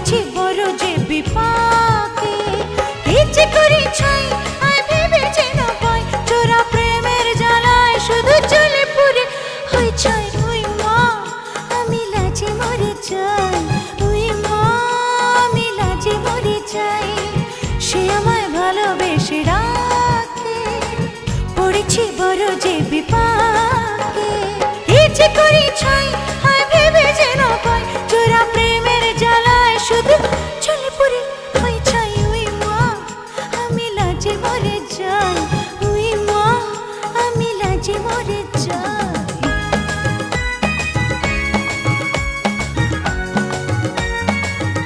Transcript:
পড়েছি বড় যে বিপাকে। কি যে করি ছাই আয় ভেবেছি না পাই, চোরা প্রেমের জ্বালায় শুধু চলে পুরে হই ছাই। ওই মা আমি লাজে মরে যাই, ওই মা আমি লাজে মরে যাই। সে আমায় ভালোবেসে রাখে, পড়েছি বড় যে বিপাকে।